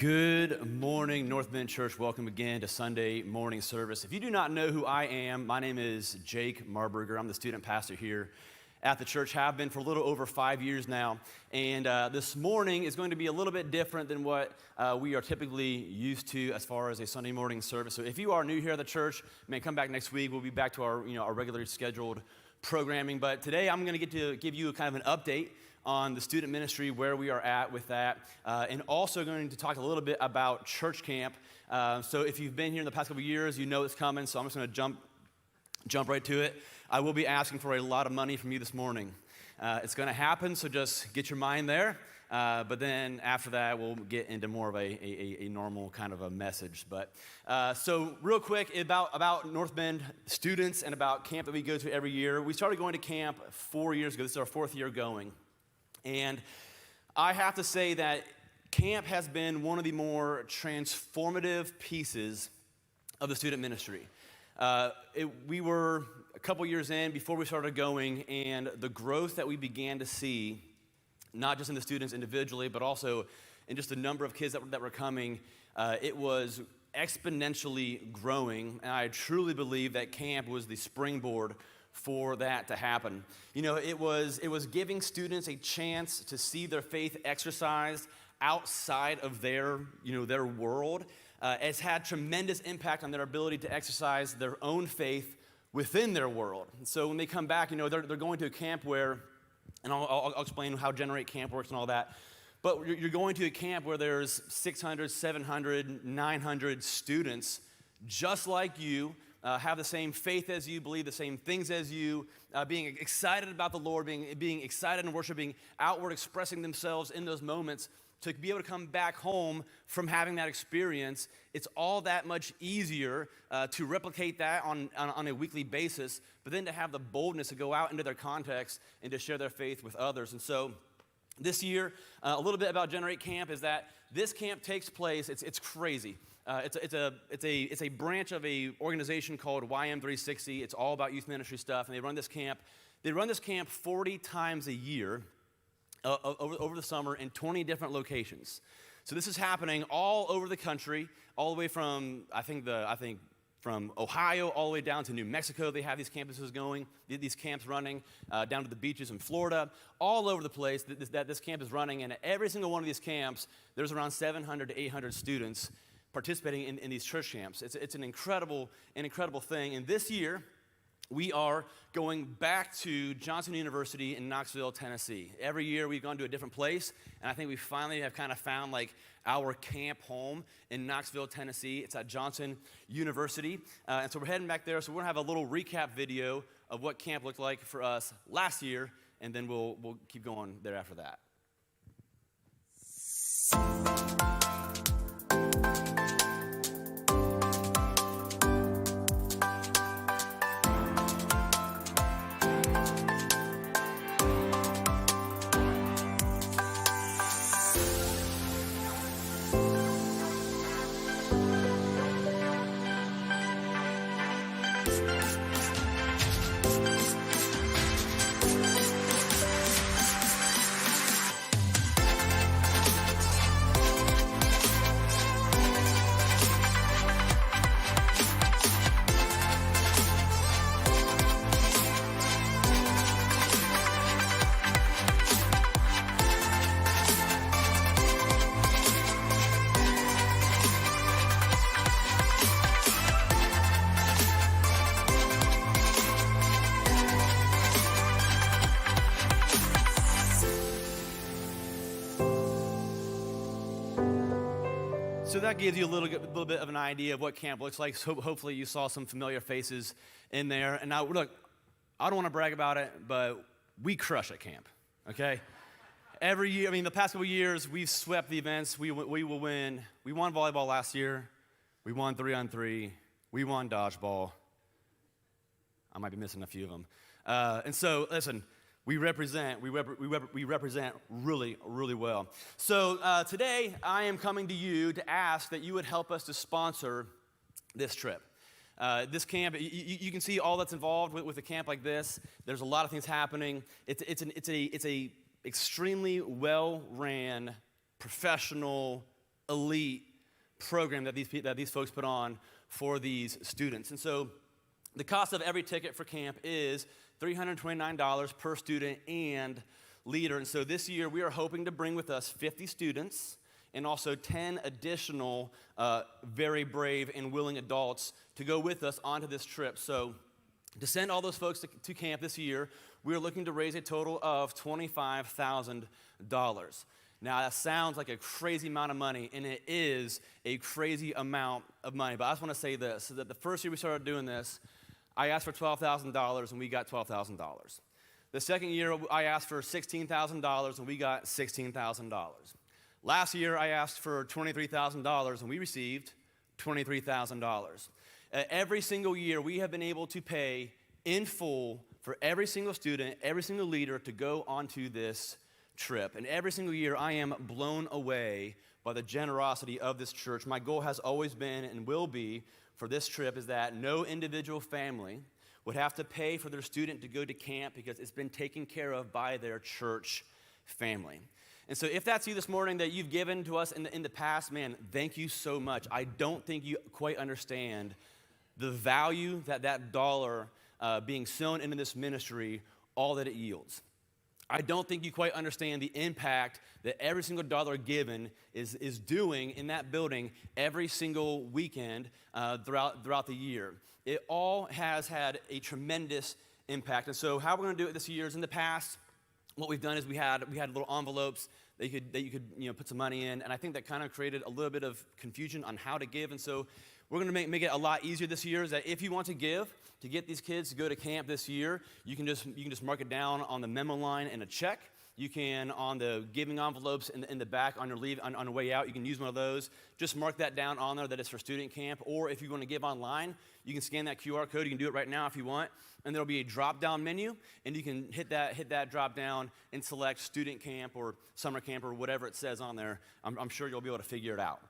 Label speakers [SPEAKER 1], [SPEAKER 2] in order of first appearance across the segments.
[SPEAKER 1] Good morning, Northbend Church. Welcome again to Sunday morning service. If you do not know who I am, my name is Jake Marburger. I'm the student pastor here at the church, have been for a little over 5 years now. And this morning is going to be a little bit different than what we are typically used to as far as a Sunday morning service. So if you are new here at the church, come back next week. We'll be back to our regularly scheduled programming. But today I'm going to get to give you kind of an update on the student ministry, where we are at with that, and also going to talk a little bit about church camp. So if you've been here in the past couple of years, you know it's coming, so I'm just going to jump right to it. I will be asking for a lot of money from you this morning. It's going to happen, so just get your mind there. But then after that, we'll get into more of a normal kind of a message. But so real quick about Northbend students and about camp that we go to every year. We started going to camp 4 years ago. This is our fourth year going. And I have to say that camp has been one of the more transformative pieces of the student ministry. We were a couple years in before we started going, and the growth that we began to see, not just in the students individually, but also in just the number of kids that were coming, it was exponentially growing. And I truly believe that camp was the springboard for that to happen. You know, it was giving students a chance to see their faith exercised outside of their world. It's had tremendous impact on their ability to exercise their own faith within their world. And so when they come back, they're going to a camp where, and I'll explain how Generate Camp works and all that, but you're going to a camp where there's 600, 700, 900 students just like you, have the same faith as you, believe the same things as you, being excited about the Lord, being excited in worship, being outward, expressing themselves in those moments. To be able to come back home from having that experience, it's all that much easier to replicate that on a weekly basis, but then to have the boldness to go out into their context and to share their faith with others. And so this year, a little bit about Generate Camp is that this camp takes place, it's crazy. It's a branch of a organization called YM360. It's all about youth ministry stuff, and they run this camp. They run this camp 40 times a year over the summer in 20 different locations. So this is happening all over the country, all the way from from Ohio all the way down to New Mexico. They have these campuses going, these camps running down to the beaches in Florida, all over the place that this camp is running. And at every single one of these camps, there's around 700 to 800 students participating in these church camps. It's an incredible thing. And this year, we are going back to Johnson University in Knoxville, Tennessee. Every year we've gone to a different place, and I think we finally have kind of found like our camp home in Knoxville, Tennessee. It's at Johnson University, and so we're heading back there. So we're gonna have a little recap video of what camp looked like for us last year, and then we'll keep going there after that. So that gives you a little bit of an idea of what camp looks like. So hopefully you saw some familiar faces in there. And now, look, I don't want to brag about it, but we crush at camp, okay? Every year, the past couple of years, we've swept the events. We will win. We won volleyball last year. We won 3-on-3. We won dodgeball. I might be missing a few of them. And so, listen, we represent really, really well. So today, I am coming to you to ask that you would help us to sponsor this trip. This camp, you can see all that's involved with a camp like this. There's a lot of things happening. It's a extremely well-ran, professional, elite program that these folks put on for these students. And so the cost of every ticket for camp is $329 per student and leader. And so this year we are hoping to bring with us 50 students and also 10 additional very brave and willing adults to go with us onto this trip. So to send all those folks to camp this year, we are looking to raise a total of $25,000. Now, that sounds like a crazy amount of money, and it is a crazy amount of money. But I just want to say this, so that the first year we started doing this, I asked for $12,000, and we got $12,000. The second year, I asked for $16,000, and we got $16,000. Last year, I asked for $23,000, and we received $23,000. Every single year, we have been able to pay in full for every single student, every single leader to go onto this trip. And every single year, I am blown away by the generosity of this church. My goal has always been and will be for this trip is that no individual family would have to pay for their student to go to camp because it's been taken care of by their church family. And so if that's you this morning that you've given to us in the past, man, thank you so much. I don't think you quite understand the value that dollar being sown into this ministry, all that it yields. I don't think you quite understand the impact that every single dollar given is doing in that building every single weekend throughout the year. It all has had a tremendous impact. And so how we're going to do it this year is in the past, what we've done is we had little envelopes that you could put some money in, and I think that kind of created a little bit of confusion on how to give. And so we're going to make it a lot easier this year. Is that if you want to give to get these kids to go to camp this year, you can just mark it down on the memo line in a check. You can on the giving envelopes in the back on your on your way out. You can use one of those. Just mark that down on there that it's for student camp. Or if you want to give online, you can scan that QR code. You can do it right now if you want. And there'll be a drop-down menu, and you can hit that drop-down and select student camp or summer camp or whatever it says on there. I'm sure you'll be able to figure it out.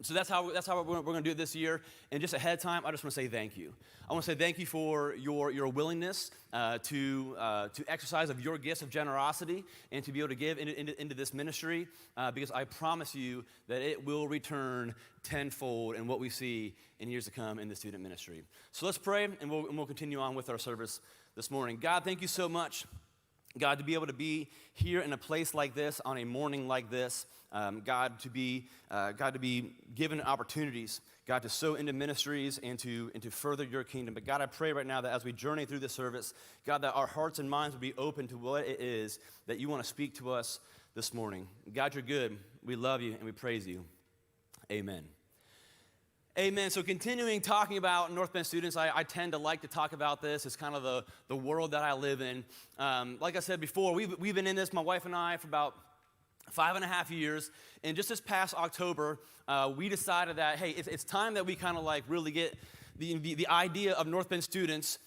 [SPEAKER 1] So that's how we're going to do it this year. And just ahead of time, I just want to say thank you. I want to say thank you for your willingness to exercise of your gifts of generosity and to be able to give into this ministry because I promise you that it will return tenfold in what we see in years to come in the student ministry. So let's pray, and we'll continue on with our service this morning. God, thank you so much. God, to be able to be here in a place like this on a morning like this, God, to be given opportunities, God, to sow into ministries and to further your kingdom. But God, I pray right now that as we journey through this service, God, that our hearts and minds would be open to what it is that you want to speak to us this morning. God, you're good. We love you and we praise you. Amen. Amen. So continuing talking about Northbend students, I tend to like to talk about this. It's kind of the world that I live in. Like I said before, we've been in this, my wife and I, for about 5.5 years. And just this past October, we decided that, hey, it's time that we kind of like really get the idea of Northbend students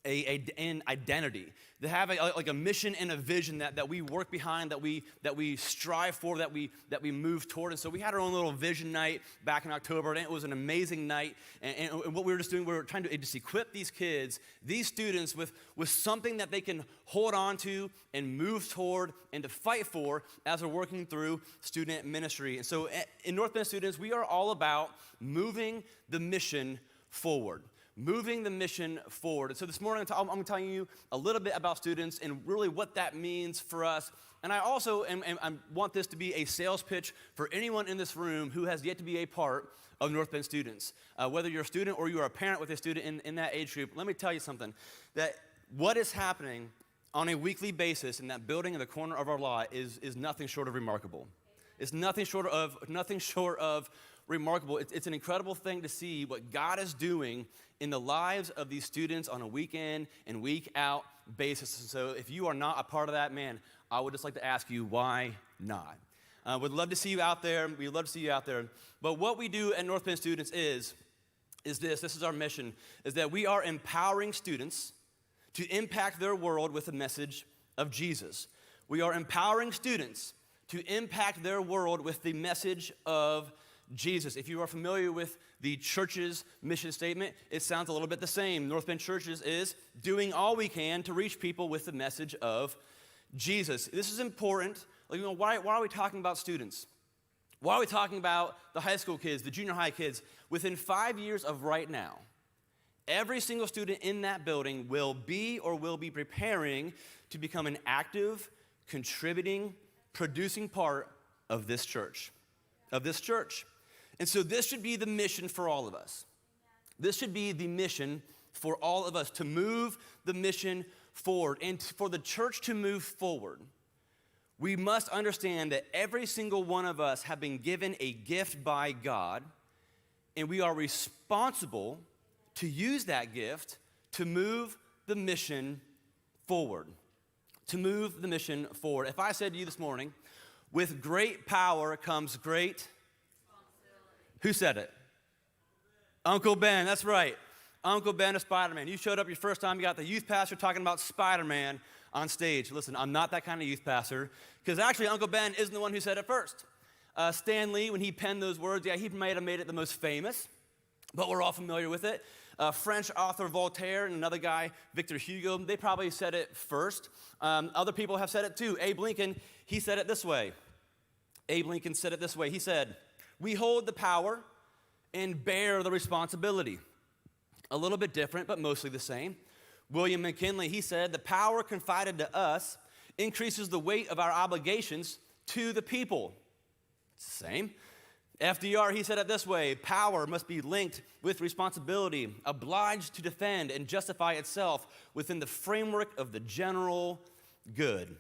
[SPEAKER 1] an identity, to have a mission and a vision that we work behind, that we strive for, that we move toward. And so we had our own little vision night back in October, and it was an amazing night. And what we were just doing, we were trying to just equip these kids, these students, with something that they can hold on to and move toward and to fight for as we're working through student ministry. And so in Northbend Students, we are all about moving the mission forward. Moving the mission forward. And so this morning, I'm going to tell you a little bit about students and really what that means for us. And I also want this to be a sales pitch for anyone in this room who has yet to be a part of Northbend Students. Whether you're a student or you are a parent with a student in that age group, let me tell you something, that what is happening on a weekly basis in that building in the corner of our lot is nothing short of remarkable. It's nothing short of remarkable. It's an incredible thing to see what God is doing in the lives of these students on a week in and week out basis. So if you are not a part of that, man, I would just like to ask you, why not? Would love to see you out there. We'd love to see you out there. But what we do at Northbend Students is this is our mission, is that we are empowering students to impact their world with the message of Jesus. We are empowering students to impact their world with the message of Jesus. If you are familiar with the church's mission statement, it sounds a little bit the same. Northbend Churches is doing all we can to reach people with the message of Jesus. This is important. Why are we talking about students? Why are we talking about the high school kids, the junior high kids? Within 5 years of right now, every single student in that building will be preparing to become an active, contributing, producing part of this church. And so this should be the mission for all of us. This should be the mission for all of us, to move the mission forward. And for the church to move forward, we must understand that every single one of us have been given a gift by God, and we are responsible to use that gift to move the mission forward. If I said to you this morning, with great power comes great responsibility. Who said it? Uncle Ben, that's right. Uncle Ben of Spider-Man. You showed up your first time, you got the youth pastor talking about Spider-Man on stage. Listen, I'm not that kind of youth pastor, because actually Uncle Ben isn't the one who said it first. Stan Lee, when he penned those words, he might have made it the most famous, but we're all familiar with it. French author Voltaire and another guy, Victor Hugo, they probably said it first. Other people have said it too. Abe Lincoln, he said it this way. He said, "We hold the power and bear the responsibility." A little bit different, but mostly the same. William McKinley, he said, "The power confided to us increases the weight of our obligations to the people." It's the same. FDR, he said it this way: "Power must be linked with responsibility, obliged to defend and justify itself within the framework of the general good."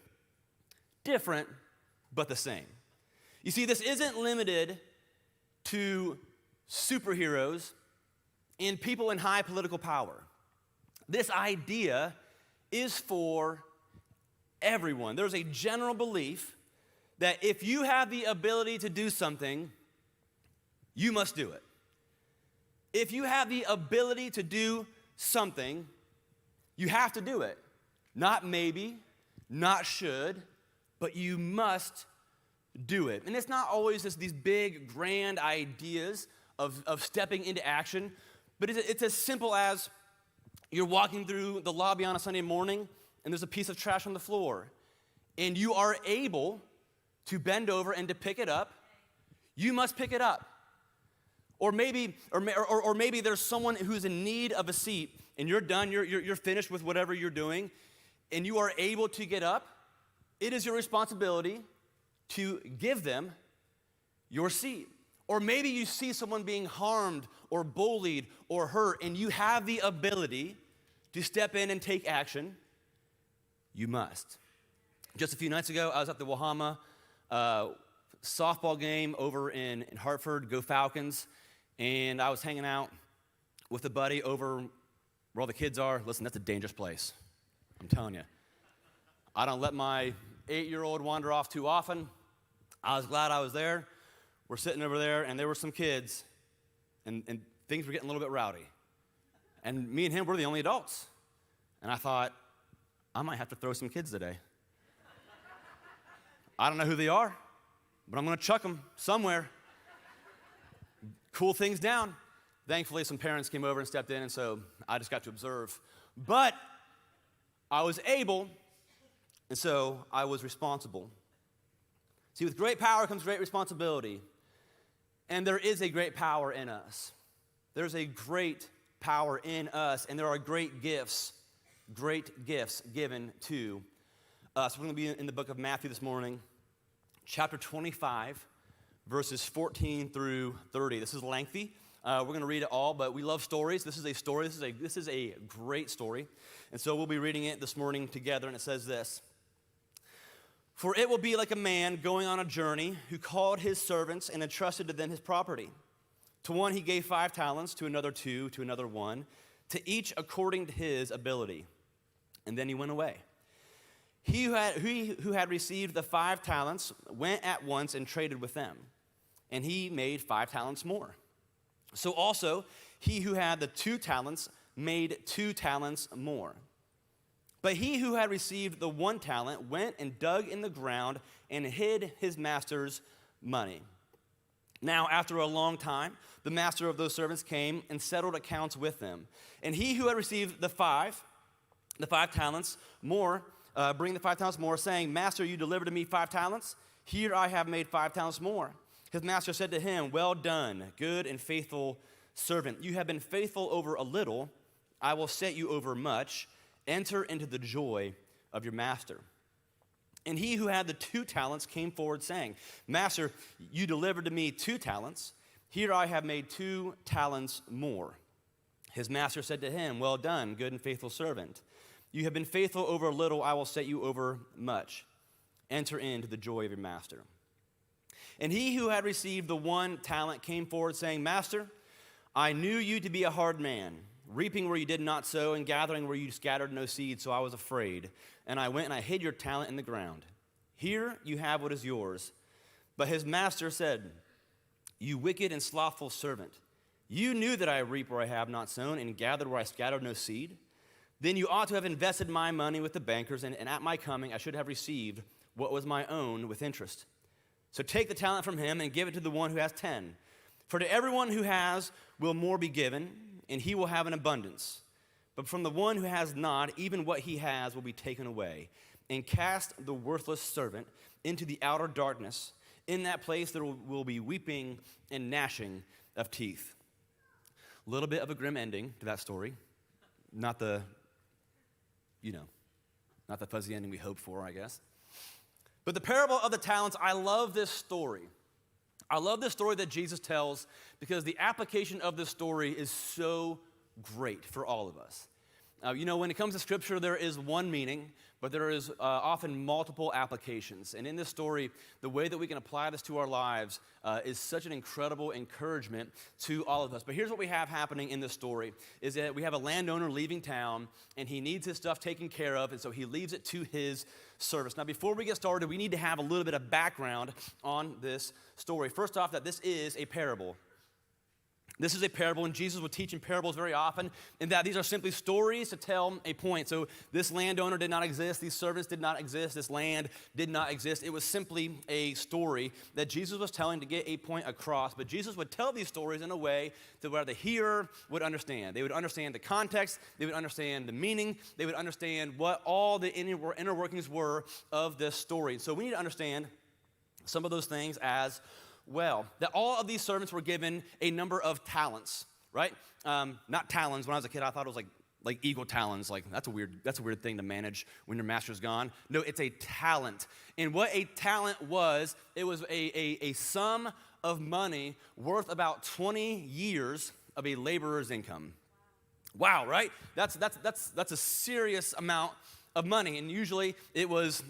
[SPEAKER 1] Different, but the same. You see, this isn't limited to superheroes and people in high political power. This idea is for everyone. There's a general belief that if you have the ability to do something, you must do it. If you have the ability to do something, you have to do it. Not maybe, not should, but you must do it. And it's not always just these big, grand ideas of stepping into action, but it's as simple as you're walking through the lobby on a Sunday morning and there's a piece of trash on the floor, and you are able to bend over and to pick it up. You must pick it up. Or maybe there's someone who's in need of a seat, and you're done, you're finished with whatever you're doing, and you are able to get up. It is your responsibility to give them your seat. Or maybe you see someone being harmed or bullied or hurt, and you have the ability to step in and take action. You must. Just a few nights ago, I was at the Wahama softball game over in Hartford, Go Falcons, and I was hanging out with a buddy over where all the kids are. Listen, that's a dangerous place. I'm telling you. I don't let my 8-year-old wander off too often. I was glad I was there. We're sitting over there, and there were some kids, and things were getting a little bit rowdy. And me and him were the only adults. And I thought, I might have to throw some kids today. I don't know who they are, but I'm going to chuck them somewhere. Cool things down. Thankfully, some parents came over and stepped in, and so I just got to observe. But I was able, and so I was responsible. See, with great power comes great responsibility. And there is a great power in us. There's a great power in us, and there are great gifts given to us. We're going to be in the book of Matthew this morning, chapter 25, verses 14 through 30. This is lengthy. We're going to read it all, but we love stories. This is a story. This is a great story. And so we'll be reading it this morning together, and it says this: "For it will be like a man going on a journey who called his servants and entrusted to them his property. To one he gave 5 talents, to another 2, to another 1, to each according to his ability. And then he went away. He who had received the 5 talents went at once and traded with them, and he made 5 talents more. So also he who had the 2 talents made 2 talents more. But he who had received the 1 talent went and dug in the ground and hid his master's money. Now, after a long time, the master of those servants came and settled accounts with them. And he who had received the 5 talents more, bring the 5 talents more, saying, 'Master, you delivered to me 5 talents. Here I have made 5 talents more.' His master said to him, well done, good and faithful servant. You have been faithful over a little. I will set you over much. Enter into the joy of your master. And he who had the 2 talents came forward saying, Master, you delivered to me 2 talents. Here I have made 2 talents more. His master said to him, well done, good and faithful servant. You have been faithful over a little. I will set you over much. Enter into the joy of your master. And he who had received the 1 talent came forward saying, Master, I knew you to be a hard man, reaping where you did not sow and gathering where you scattered no seed, so I was afraid. And I went and I hid your talent in the ground. Here you have what is yours. But his master said, you wicked and slothful servant, you knew that I reap where I have not sown and gathered where I scattered no seed. Then you ought to have invested my money with the bankers, and at my coming I should have received what was my own with interest. So take the talent from him and give it to the one who has 10. For to everyone who has will more be given, and he will have an abundance. But from the one who has not, even what he has will be taken away. And cast the worthless servant into the outer darkness. In that place there will be weeping and gnashing of teeth. A little bit of a grim ending to that story. Not the fuzzy ending we hoped for, I guess. But the parable of the talents, I love this story. I love this story that Jesus tells because the application of this story is so great for all of us. When it comes to Scripture, there is one meaning, but there is often multiple applications. And in this story, the way that we can apply this to our lives is such an incredible encouragement to all of us. But here's what we have happening in this story, is that we have a landowner leaving town, and he needs his stuff taken care of, and so he leaves it to his service. Now, before we get started, we need to have a little bit of background on this story. First off, that this is a parable. This is a parable, and Jesus would teach in parables very often, in that these are simply stories to tell a point. So this landowner did not exist, these servants did not exist, this land did not exist. It was simply a story that Jesus was telling to get a point across. But Jesus would tell these stories in a way to where the hearer would understand. They would understand the context, they would understand the meaning, they would understand what all the inner workings were of this story. So we need to understand some of those things as well, that all of these servants were given a number of talents, right? Not talons. When I was a kid, I thought it was like eagle talons. Like that's a weird thing to manage when your master's gone. No, it's a talent. And what a talent was, it was a sum of money worth about 20 years of a laborer's income. Wow, right? That's a serious amount of money. And usually it was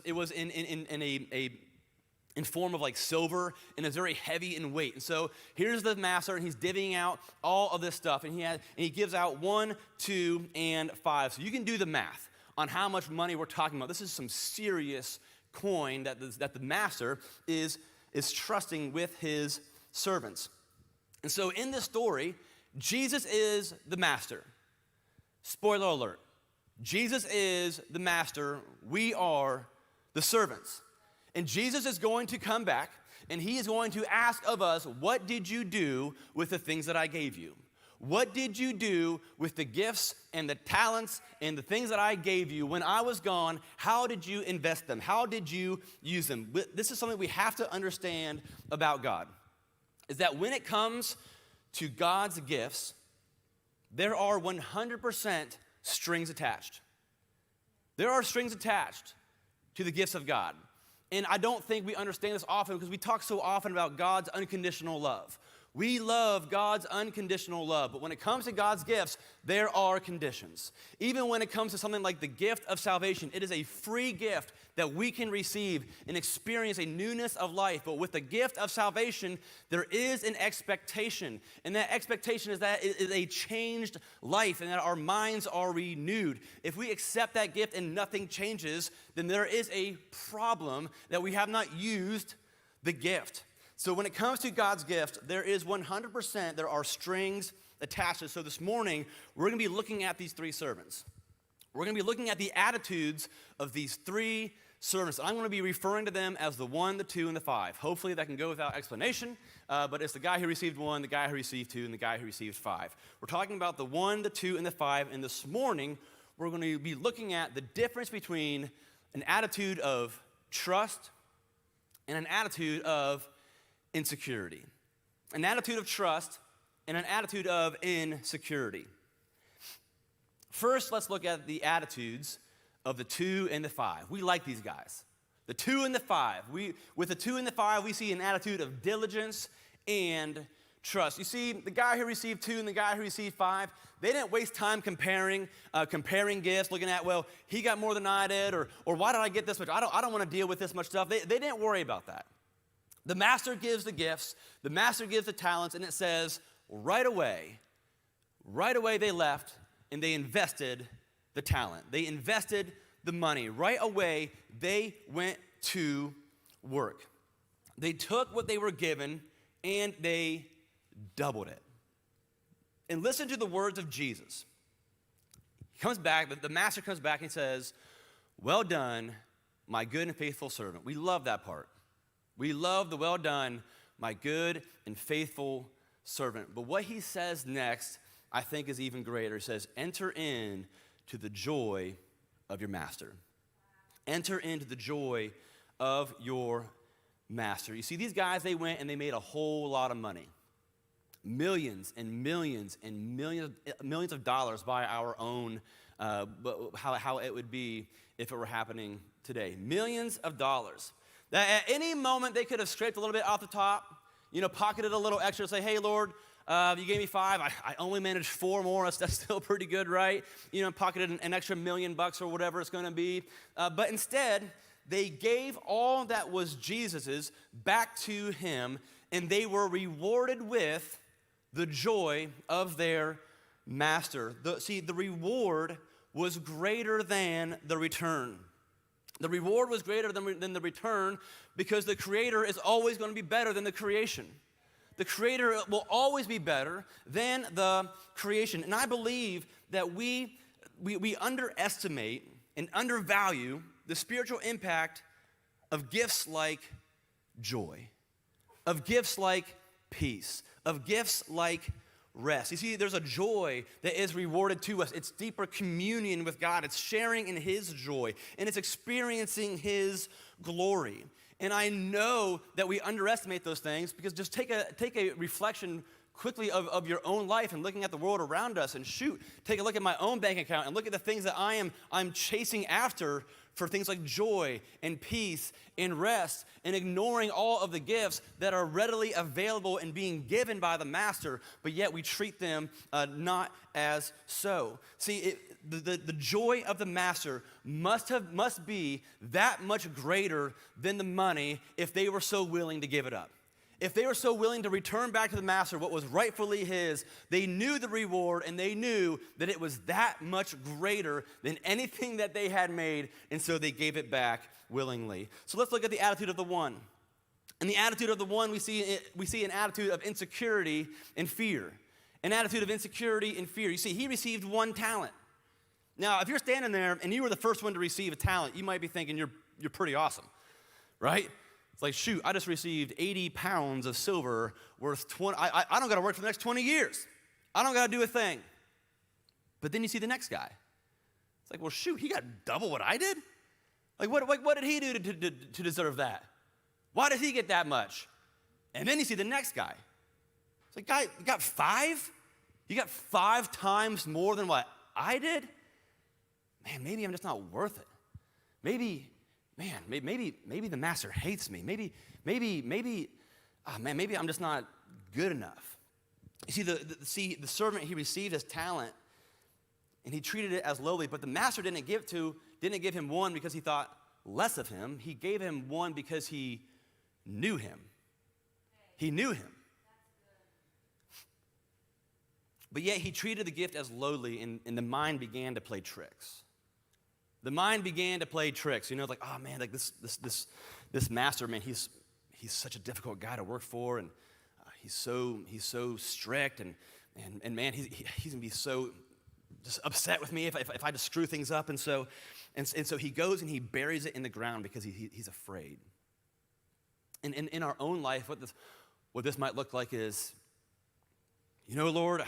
[SPEAKER 1] in form of like silver, and it's very heavy in weight. And so here's the master, and he's divvying out all of this stuff, and he gives out 1, 2, and 5. So you can do the math on how much money we're talking about. This is some serious coin that the master is trusting with his servants. And so in this story, Jesus is the master. Spoiler alert. Jesus is the master. We are the servants. And Jesus is going to come back, and he is going to ask of us, what did you do with the things that I gave you? What did you do with the gifts and the talents and the things that I gave you when I was gone? How did you invest them? How did you use them? This is something we have to understand about God, is that when it comes to God's gifts, there are 100% strings attached. There are strings attached to the gifts of God. And I don't think we understand this often because we talk so often about God's unconditional love. We love God's unconditional love, but when it comes to God's gifts, there are conditions. Even when it comes to something like the gift of salvation, it is a free gift that we can receive and experience a newness of life. But with the gift of salvation, there is an expectation, and that expectation is that it is a changed life and that our minds are renewed. If we accept that gift and nothing changes, then there is a problem that we have not used the gift. So when it comes to God's gift, there is 100%, there are strings attached. So this morning, we're going to be looking at these 3 servants. We're going to be looking at the attitudes of these 3 servants. I'm going to be referring to them as the 1, the 2, and the 5. Hopefully that can go without explanation, but it's the guy who received 1, the guy who received 2, and the guy who received 5. We're talking about the 1, the 2, and the 5, and this morning, we're going to be looking at the difference between an attitude of trust and an attitude of insecurity, an attitude of trust, and an attitude of insecurity. First, let's look at the attitudes of the 2 and the 5. We like these guys. The 2 and the 5. With the 2 and the 5, we see an attitude of diligence and trust. You see, the guy who received 2 and the guy who received 5, they didn't waste time comparing gifts, looking at, well, he got more than I did, or why did I get this much? I don't want to deal with this much stuff. They didn't worry about that. The master gives the gifts, the master gives the talents, and it says right away they left and they invested the talent. They invested the money. Right away, they went to work. They took what they were given and they doubled it. And listen to the words of Jesus. He comes back, the master comes back and says, "Well done, my good and faithful servant." We love that part. We love the "well done, my good and faithful servant." But what he says next, I think, is even greater. He says, "Enter in to the joy of your master." Enter into the joy of your master. You see, these guys, they went and they made a whole lot of money. Millions and millions and millions of dollars by our own, how it would be if it were happening today. Millions of dollars. That at any moment they could have scraped a little bit off the top, pocketed a little extra, say, "Hey, Lord, you gave me 5. I only managed 4 more. That's still pretty good, right?" Pocketed an extra $1 million or whatever it's going to be. But instead, they gave all that was Jesus's back to him, and they were rewarded with the joy of their master. The reward was greater than the return. The reward was greater than the return because the Creator is always going to be better than the creation. The Creator will always be better than the creation. And I believe that we underestimate and undervalue the spiritual impact of gifts like joy, of gifts like peace, of gifts like rest. You see, there's a joy that is rewarded to us. It's deeper communion with God. It's sharing in His joy, and it's experiencing His glory. And I know that we underestimate those things because just take a reflection quickly of your own life and looking at the world around us, and take a look at my own bank account and look at the things that I'm chasing after for things like joy and peace and rest, and ignoring all of the gifts that are readily available and being given by the master, but yet we treat them not as so. See, the joy of the master must be that much greater than the money if they were so willing to give it up. If they were so willing to return back to the master what was rightfully his, they knew the reward, and they knew that it was that much greater than anything that they had made, and so they gave it back willingly. So let's look at the attitude of the one. In the attitude of the one, we see an attitude of insecurity and fear. An attitude of insecurity and fear. You see, he received 1 talent. Now, if you're standing there and you were the first one to receive a talent, you might be thinking you're pretty awesome, right? It's like, shoot, I just received 80 pounds of silver worth 20. I don't got to work for the next 20 years. I don't got to do a thing. But then you see the next guy. It's like, well, shoot, he got double what I did? Like, what did he do to deserve that? Why did he get that much? And then you see the next guy. It's like, guy, you got 5? You got 5 times more than what I did? Man, maybe I'm just not worth it. Maybe the master hates me. Maybe I'm just not good enough. You see, the servant, he received his talent, and he treated it as lowly, but the master didn't give him 1 because he thought less of him. He gave him 1 because he knew him. He knew him. But yet he treated the gift as lowly, and the mind began to play tricks. The mind began to play tricks. Like, oh man, like this master, man, he's such a difficult guy to work for, and he's so strict, and man, he's gonna be so just upset with me if I just screw things up, and so he goes and he buries it in the ground because he's afraid. And in our own life, what this might look like is, Lord,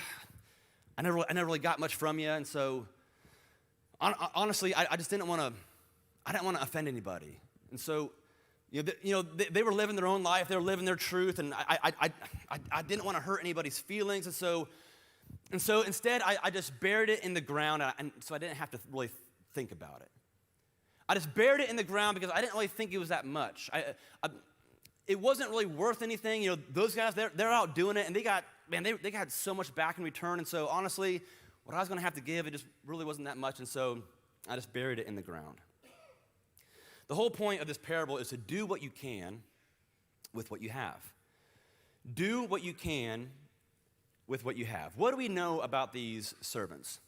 [SPEAKER 1] I never really got much from you, and so. Honestly, I just didn't want to offend anybody. And so They were living their own life. They were living their truth, and I didn't want to hurt anybody's feelings, and so instead I just buried it in the ground, and so I didn't have to really think about it. I just buried it in the ground because I didn't really think it was that much. It wasn't really worth anything. Those guys, they're out doing it, and they got so much back in return, and so honestly, what I was going to have to give, it just really wasn't that much, and so I just buried it in the ground. The whole point of this parable is to do what you can with what you have. Do what you can with what you have. What do we know about these servants?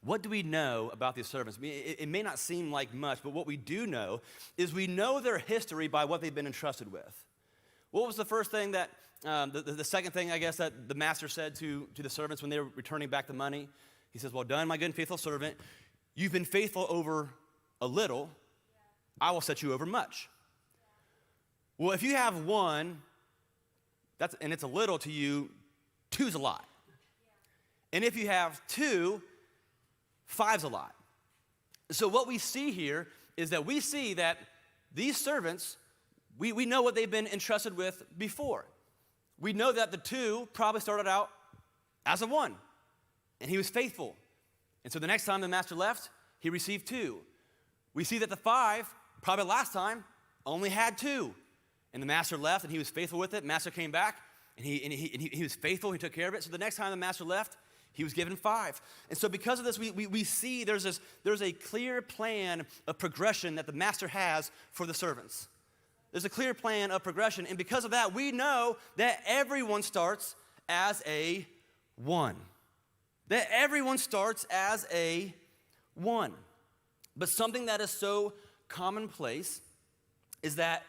[SPEAKER 1] What do we know about these servants? It may not seem like much, but what we do know is we know their history by what they've been entrusted with. What was the first thing that, the second thing, I guess, that the master said to the servants when they were returning back the money? He says, well done, my good and faithful servant. You've been faithful over a little. I will set you over much. Well, if you have one, and it's a little to you, two's a lot. And if you have two, five's a lot. So what we see here is that we see that these servants, we know what they've been entrusted with before. We know that the two probably started out as a one, and he was faithful. And so the next time the master left, he received two. We see that the five, probably last time, only had two. And the master left, and he was faithful with it. Master came back, and he was faithful. He took care of it. So the next time the master left, he was given five. And so because of this, we see there's a clear plan of progression that the master has for the servants. There's a clear plan of progression. And because of that, we know that everyone starts as a one. That everyone starts as a one. But something that is so commonplace is that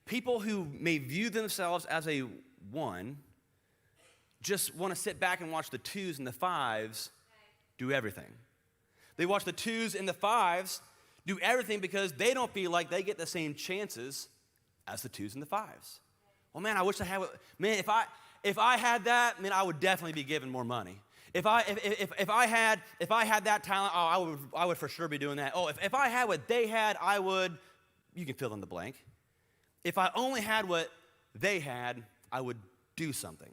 [SPEAKER 1] people who may view themselves as a one just want to sit back and watch the twos and the fives do everything. They watch the twos and the fives do everything because they don't feel like they get the same chances as the twos and the fives. Well, man, I wish I had. Man, if I had that, man, I would definitely be given more money. If I had that talent, I would for sure be doing that. Oh, if I had what they had, I would. You can fill in the blank. If I only had what they had, I would do something.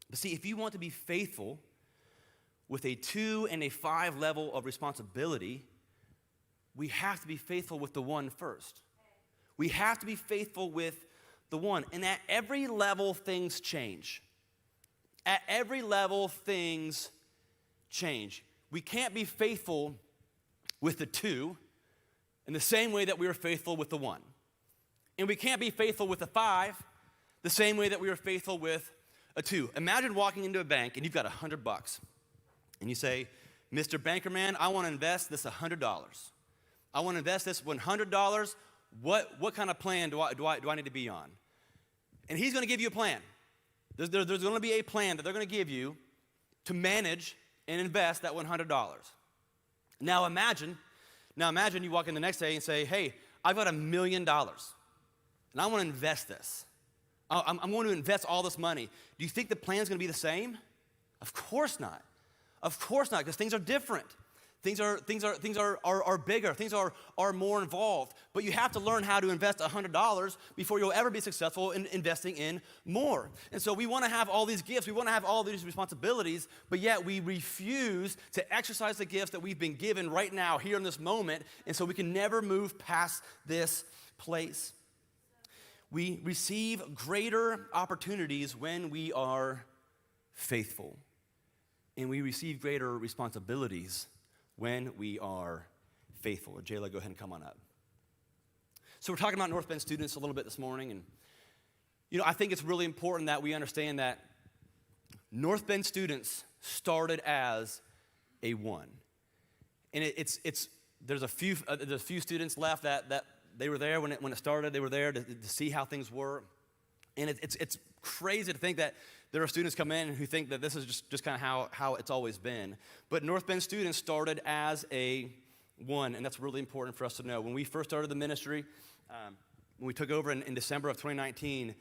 [SPEAKER 1] But see, if you want to be faithful with a 2 and a 5 level of responsibility, we have to be faithful with the one first. We have to be faithful with the one. And at every level, things change. At every level, things change. We can't be faithful with the 2 in the same way that we were faithful with the 1. And we can't be faithful with the 5 the same way that we were faithful with a 2. Imagine walking into a bank and you've got $100. And you say, Mr. Bankerman, I want to invest this $100. I want to invest this $100. What kind of plan do I need to be on? And he's going to give you a plan. There's going to be a plan that they're going to give you to manage and invest that $100. Now imagine you walk in the next day and say, hey, I've got $1 million, and I want to invest this. I'm going to invest all this money. Do you think the plan is going to be the same? Of course not. Of course not, because things are different. Things are bigger. Things are more involved. But you have to learn how to invest $100 before you'll ever be successful in investing in more. And so we want to have all these gifts. We want to have all these responsibilities, but yet we refuse to exercise the gifts that we've been given right now, here in this moment. And so we can never move past this place. We receive greater opportunities when we are faithful. And we receive greater responsibilities when we are faithful. Jayla, go ahead and come on up. So we're talking about Northbend students a little bit this morning, and I think it's really important that we understand that Northbend students started as a 1. And there's a few students left that they were there when it started. They were there to see how things were. And it's crazy to think that there are students come in who think that this is just kind of how it's always been. But Northbend students started as a 1, and that's really important for us to know. When we first started the ministry, when we took over in December of 2019,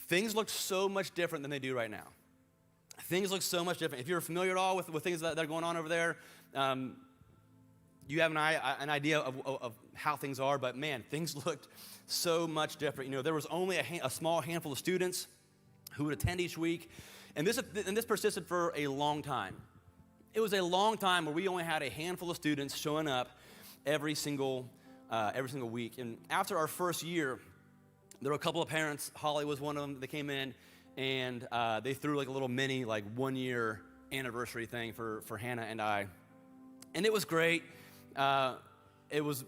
[SPEAKER 1] things looked so much different than they do right now. Things look so much different. If you're familiar at all with things that are going on over there, you have an idea of how things are, but man, things looked so much different. You know, there was only a small handful of students who would attend each week, and this persisted for a long time. It was a long time where we only had a handful of students showing up every single week. And after our first year, there were a couple of parents. Holly was one of them. They came in and they threw like a little mini 1 year anniversary thing for Hannah and I, and it was great. It was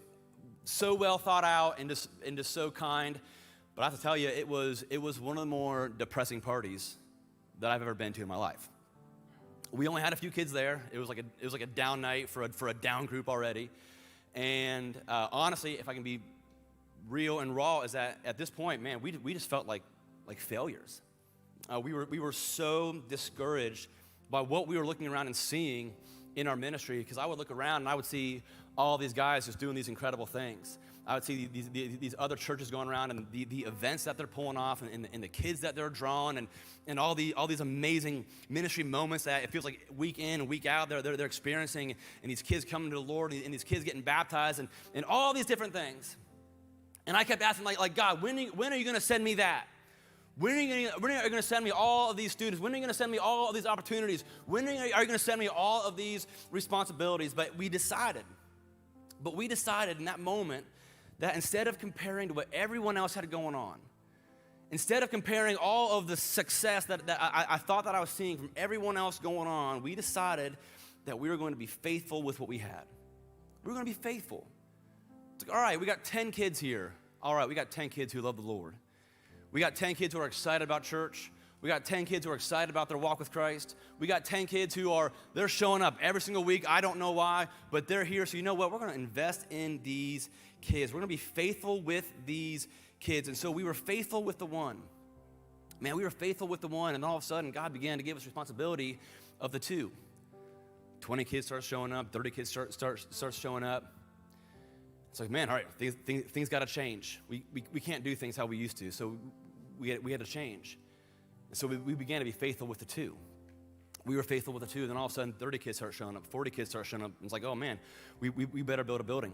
[SPEAKER 1] so well thought out and just so kind. But I have to tell you, it was one of the more depressing parties that I've ever been to in my life. We only had a few kids there. It was like a down night for a down group already. And honestly, if I can be real and raw, is that at this point, man, we just felt like failures. We were so discouraged by what we were looking around and seeing in our ministry, because I would look around and I would see all these guys just doing these incredible things. I would see these other churches going around and the events that they're pulling off and the kids that they're drawing and all these amazing ministry moments that it feels like week in and week out they're experiencing, and these kids coming to the Lord and these kids getting baptized and all these different things. And I kept asking like God, when are you going to send me that? When are you going to send me all of these students? When are you going to send me all of these opportunities? When are you going to send me all of these responsibilities? But we decided in that moment that instead of comparing to what everyone else had going on, instead of comparing all of the success that I thought that I was seeing from everyone else going on, we decided that we were going to be faithful with what we had. We were going to be faithful. It's like, all right, we got 10 kids here. All right, we got 10 kids who love the Lord. We got 10 kids who are excited about church. We got 10 kids who are excited about their walk with Christ. We got 10 kids they're showing up every single week. I don't know why, but they're here. So you know what? We're going to invest in these kids. We're going to be faithful with these kids. And so we were faithful with the one. Man, we were faithful with the one, and all of a sudden, God began to give us responsibility of the two. 20 kids start showing up. 30 kids start showing up. It's like, man, all right, things got to change. We can't do things how we used to, so we had to change. And so we began to be faithful with the two. We were faithful with the two, and then all of a sudden 30 kids start showing up, 40 kids start showing up, and it's like, oh man, we better build a building.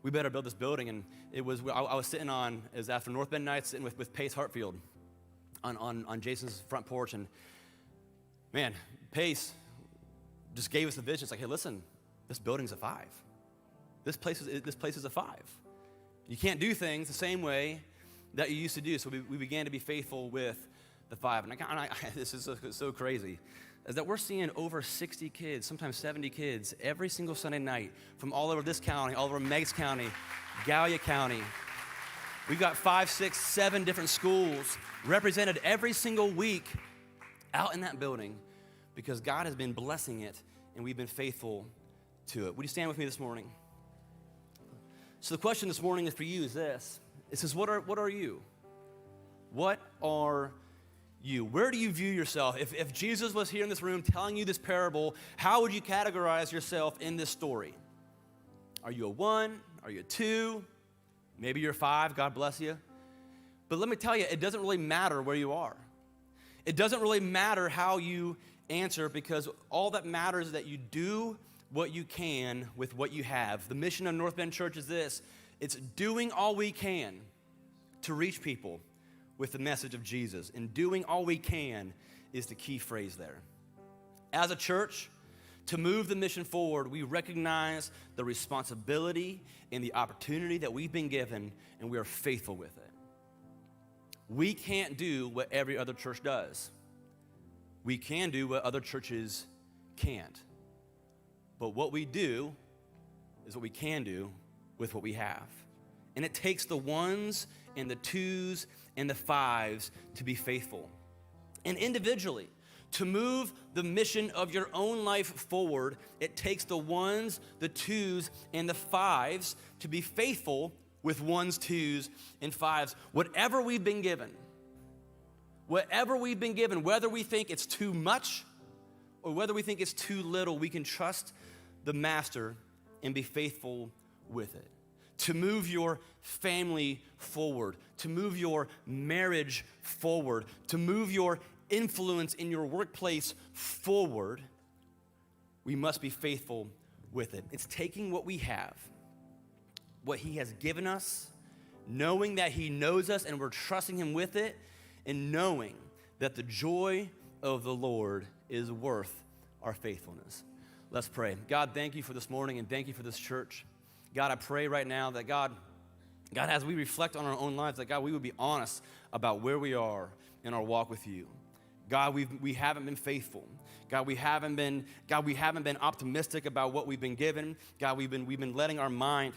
[SPEAKER 1] We better build this building. And I was sitting it was after Northbend night, sitting with Pace Hartfield on Jason's front porch, and man, Pace just gave us the vision. It's like, hey, listen, this building's a 5. This place is a 5. You can't do things the same way that you used to do. So we began to be faithful with the 5. And this is so crazy, is that we're seeing over 60 kids, sometimes 70 kids, every single Sunday night from all over this county, all over Meigs County, Gallia County. We've got 5, 6, 7 different schools represented every single week out in that building because God has been blessing it and we've been faithful to it. Would you stand with me this morning? So the question this morning for you is this. It says, what are you? What are you? Where do you view yourself? If Jesus was here in this room telling you this parable, how would you categorize yourself in this story? Are you a 1? Are you a 2? Maybe you're a 5, God bless you. But let me tell you, it doesn't really matter where you are. It doesn't really matter how you answer, because all that matters is that you do what you can with what you have. The mission of Northbend Church is this. It's doing all we can to reach people with the message of Jesus. And doing all we can is the key phrase there. As a church, to move the mission forward, we recognize the responsibility and the opportunity that we've been given, and we are faithful with it. We can't do what every other church does. We can do what other churches can't. But what we do is what we can do with what we have. And it takes the 1s and the 2s and the 5s to be faithful. And individually, to move the mission of your own life forward, it takes the 1s, the 2s, and the 5s to be faithful with 1s, 2s, and 5s. Whatever we've been given, whether we think it's too much or whether we think it's too little, we can trust the Master and be faithful with it. To move your family forward, to move your marriage forward, to move your influence in your workplace forward, we must be faithful with it. It's taking what we have, what he has given us, knowing that he knows us and we're trusting him with it, and knowing that the joy of the Lord is worth our faithfulness. Let's pray. God, thank you for this morning and thank you for this church. God, I pray right now that God, as we reflect on our own lives, that God, we would be honest about where we are in our walk with you. God, we haven't been faithful. God, we haven't been optimistic about what we've been given. God, we've been letting our mind,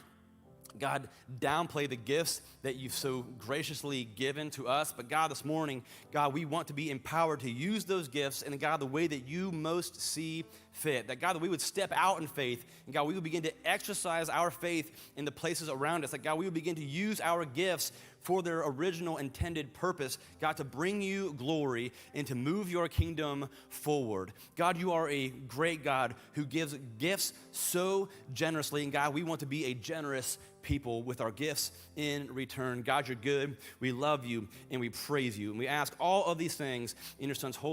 [SPEAKER 1] God, downplay the gifts that you've so graciously given to us. But God, this morning, God, we want to be empowered to use those gifts in, God, the way that you most see fit. That, God, that we would step out in faith, and God, we would begin to exercise our faith in the places around us. That, God, we would begin to use our gifts for their original intended purpose, God, to bring you glory and to move your kingdom forward. God, you are a great God who gives gifts so generously, and God, we want to be a generous people with our gifts in return. God, you're good. We love you and we praise you. And we ask all of these things in your son's holy